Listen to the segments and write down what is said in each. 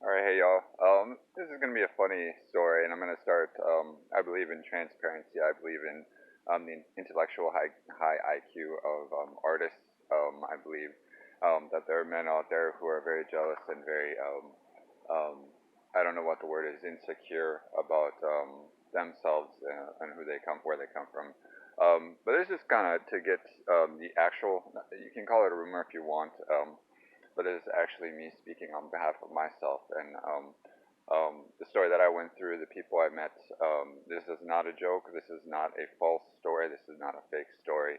Alright, hey y'all. This is gonna be a funny story, and I'm gonna start. I believe in transparency. I believe in the intellectual high IQ of artists. I believe that there are men out there who are very jealous and very um, I don't know what the word is, insecure about themselves and who they come, where they come from. But this is kind of to get the actual. You can call it a rumor if you want. But it is actually me speaking on behalf of myself. And the story that I went through, the people I met, this is not a joke. This is not a false story. This is not a fake story.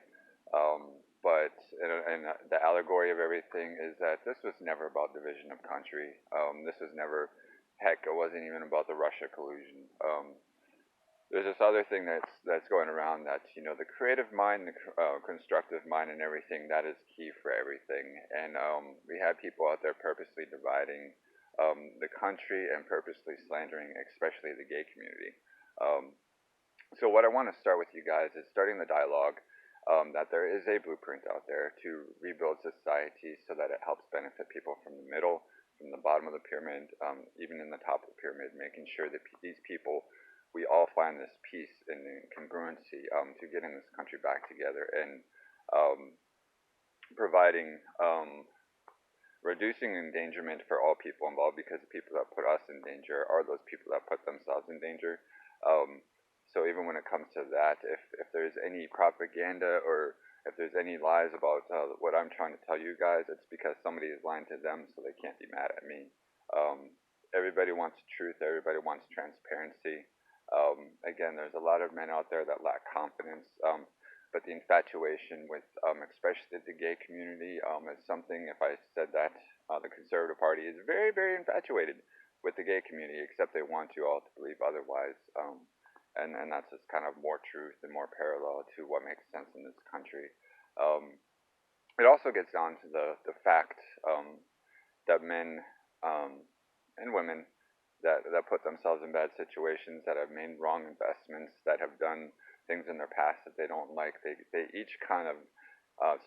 But and the allegory of everything is that this was never about division of country. This was never, heck, it wasn't even about the Russia collusion. There's this other thing that's going around that the creative mind, the constructive mind, and everything that is key for everything. And we have people out there purposely dividing the country and purposely slandering, especially the gay community. Um, so what I want to start with you guys is starting the dialogue that there is a blueprint out there to rebuild society so that it helps benefit people from the middle, from the bottom of the pyramid, even in the top of the pyramid, making sure that these people, we all find this peace and congruency to getting this country back together and um, providing reducing endangerment for all people involved, because the people that put us in danger are those people that put themselves in danger. Um, so even when it comes to that, if there's any propaganda or if there's any lies about what I'm trying to tell you guys, it's because somebody is lying to them, so they can't be mad at me. Everybody wants truth. Everybody wants transparency. Again, there's a lot of men out there that lack confidence. But the infatuation with, especially the gay community, is something. If I said that, the Conservative Party is very, very infatuated with the gay community, except they want you all to believe otherwise. And that's just kind of more truth and more parallel to what makes sense in this country. Um, it also gets down to the fact that men and women that put themselves in bad situations, that have made wrong investments, that have done things in their past that they don't like. They each kind of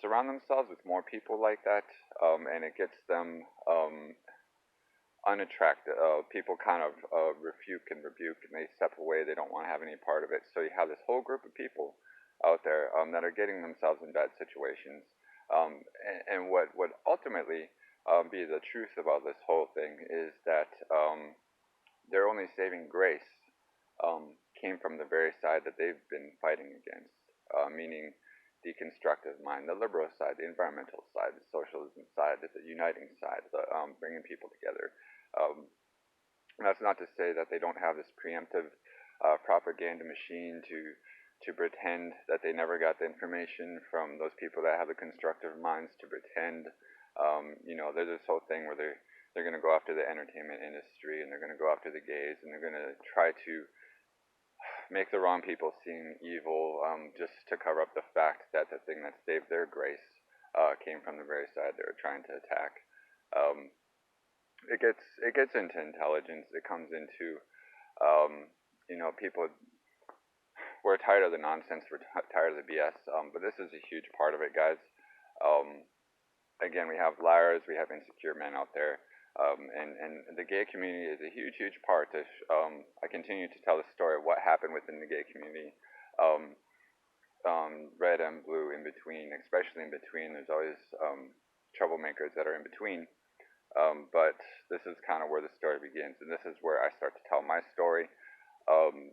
surround themselves with more people like that, and it gets them unattractive. People kind of rebuke and they step away. They don't want to have any part of it. So you have this whole group of people out there that are getting themselves in bad situations. And what would ultimately be the truth about this whole thing is that their only saving grace came from the very side that they've been fighting against, meaning the constructive mind, the liberal side, the environmental side, the socialism side, the uniting side, the bringing people together. Um, that's not to say that they don't have this preemptive propaganda machine to pretend that they never got the information from those people that have the constructive minds, to pretend, there's this whole thing where they're going to go after the entertainment industry, and they're going to go after the gays, and they're going to try to make the wrong people seem evil, just to cover up the fact that the thing that saved their grace came from the very side they were trying to attack. Um, it gets into intelligence. It comes into people. We're tired of the nonsense. We're tired of the BS. But this is a huge part of it, guys. Um, Again, we have liars. We have insecure men out there. And the gay community is a huge, huge part. I continue to tell the story of what happened within the gay community, um, red and blue in between, especially in between. There's always troublemakers that are in between. But this is kind of where the story begins, and this is where I start to tell my story.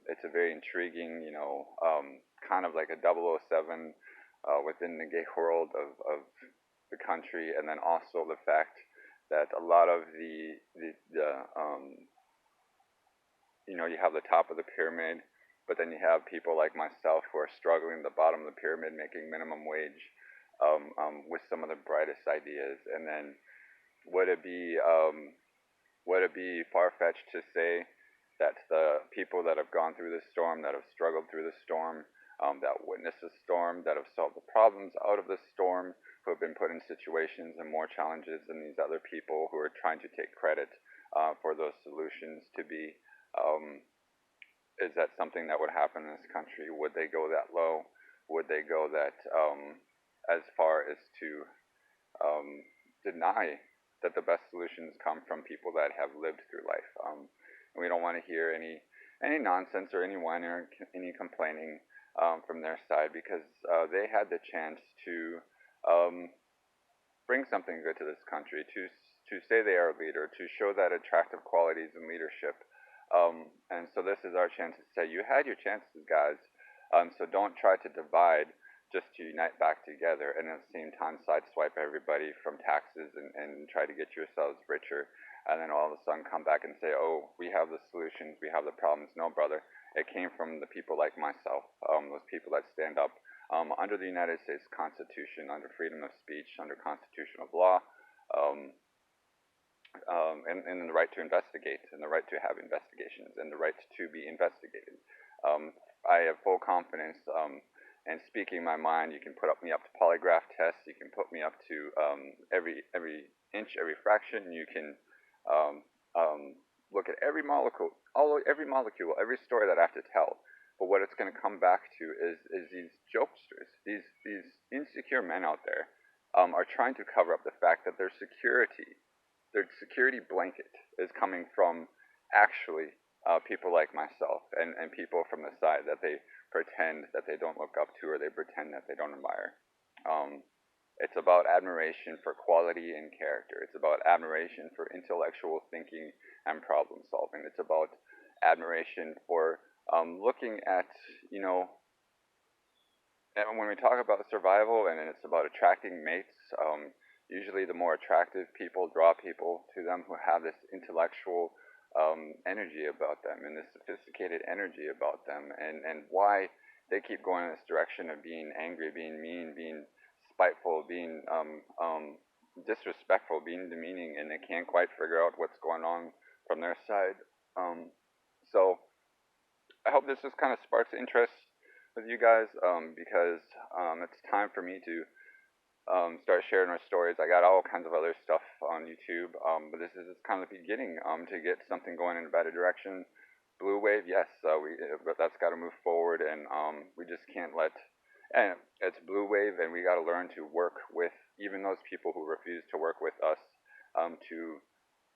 It's a very intriguing, kind of like a 007 within the gay world of the country, and then also the fact that a lot of you have the top of the pyramid, but then you have people like myself who are struggling at the bottom of the pyramid, making minimum wage, with some of the brightest ideas. And then would it be far fetched to say that the people that have gone through the storm, that have struggled through the storm, that witnessed the storm, that have solved the problems out of the storm, who have been put in situations and more challenges than these other people who are trying to take credit for those solutions to be, is that something that would happen in this country? Would they go that low? Would they go that as far as to deny that the best solutions come from people that have lived through life. And we don't want to hear any nonsense or any whining or any complaining from their side, because they had the chance to um, bring something good to this country, to say they are a leader, to show that attractive qualities in leadership. And so this is our chance to say, you had your chances, guys. So don't try to divide just to unite back together, and at the same time sideswipe everybody from taxes and try to get yourselves richer, and then all of a sudden come back and say, oh, we have the solutions, we have the problems. No, brother. It came from the people like myself, those people that stand up under the United States Constitution, under freedom of speech, under constitutional law, um, and the right to investigate, and the right to have investigations, and the right to be investigated. I have full confidence in speaking my mind. You can put me up to polygraph tests. You can put me up to every inch, every fraction. You can um, um, look at every molecule, every story that I have to tell. But what it's going to come back to is these jokesters, these insecure men out there, are trying to cover up the fact that their security blanket is coming from actually people like myself, and people from the side that they pretend that they don't look up to, or they pretend that they don't admire. Um, it's about admiration for quality and character. It's about admiration for intellectual thinking and problem solving. It's about admiration for looking at, you know, and when we talk about survival and it's about attracting mates, usually the more attractive people draw people to them who have this intellectual energy about them, and this sophisticated energy about them, and why they keep going in this direction of being angry, being mean, being spiteful, being disrespectful, being demeaning, and they can't quite figure out what's going on from their side. So I hope this just kind of sparks interest with you guys, because it's time for me to start sharing our stories. I got all kinds of other stuff on YouTube, but this is kind of the beginning to get something going in a better direction. Blue Wave, yes, but that's got to move forward, and we just can't let. And it's Blue Wave, and we got to learn to work with even those people who refuse to work with us, to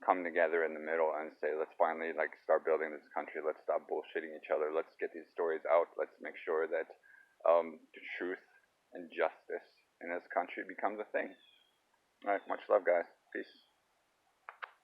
come together in the middle and say, let's finally start building this country. Let's stop bullshitting each other. Let's get these stories out. Let's make sure that the truth and justice in this country becomes a thing. All right, much love, guys. Peace.